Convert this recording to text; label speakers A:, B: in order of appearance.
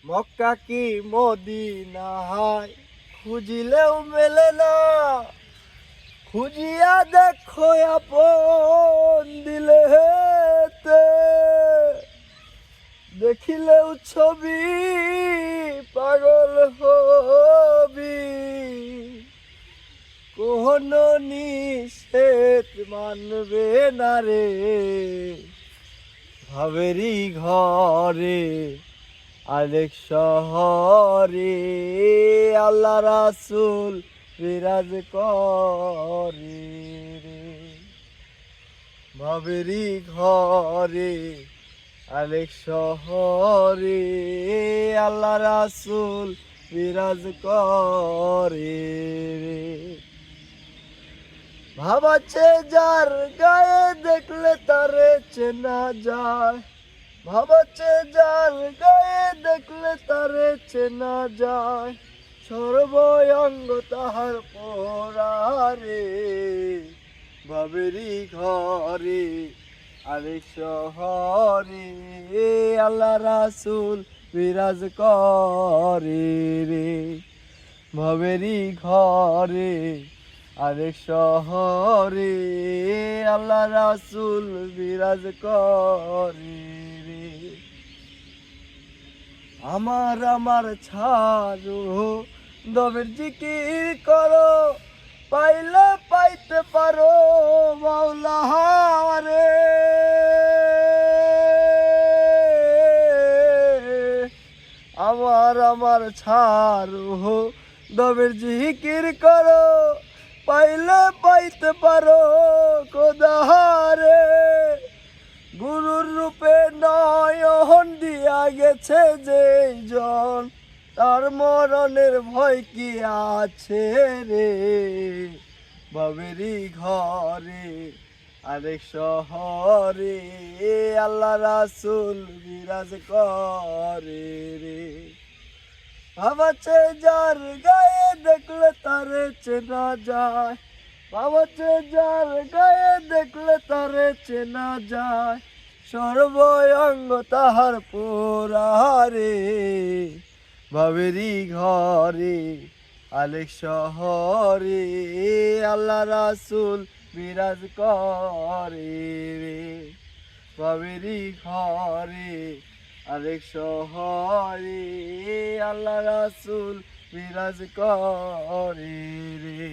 A: মক্কা কি মদিনা হয় খুঁজিলেও মেলে না, খুঁজিয়া দেখো আপন দিলে হেতে, দেখিলেও ছবি পাগল হবি, কোন নিষেধ মানবে না রে, ভাবেরই ঘরে আরেক শহরে আল্লাহ রাসূল বিরাজ করে রে, ভাবেরই ঘরে আরেক শহরে আল্লাহ রাসূল বিরাজ করে রে। ভাবাচ্ছে যার গায়ে দেখলে তারে চেনা যায়, ভাবাচ্ছে যার গায়ে দেখলে তারে চেনা যায়, সর্বঙ্গ তাহার পরারে, ভাবেরই ঘরে আরেক শহরে আল্লাহ রাসূল বিরাজ করে রে, ভাবেরই ঘরে আরেক শহরে আল্লাহ রাসূল বিরাজ করে রে। আমার ছাড়ো দবের জিকির করো, পাইলে পাইতে পারো মাওলা রে, আমার ছাড়ো দবের জিকির করো, পাইলে পাইতে পারো খোদা রে, গুরুর রূপে নয়ন দিয়া গেছে যেই জন, তার মরণের ভয় কি আছে রে, ভাবেরই ঘরে আরেক শহরে আল্লাহ রাসূল বিরাজ করে রে, ভাবাচ্ছে যার গায়ে দেখলে তারে চেনা যায়, ভাবাচ্ছে যার গায়ে দেখলে তারে চেনা যায়, সর্বঙ্গ তাহার পোড়ারে, ভাবেরই ঘরে আরেক শহরে আল্লাহ রাসূল বিরাজ করে রে, ভাবেরই ঘরে আরেক শহরে আল্লাহ রাসূল বিরাজ করে রে।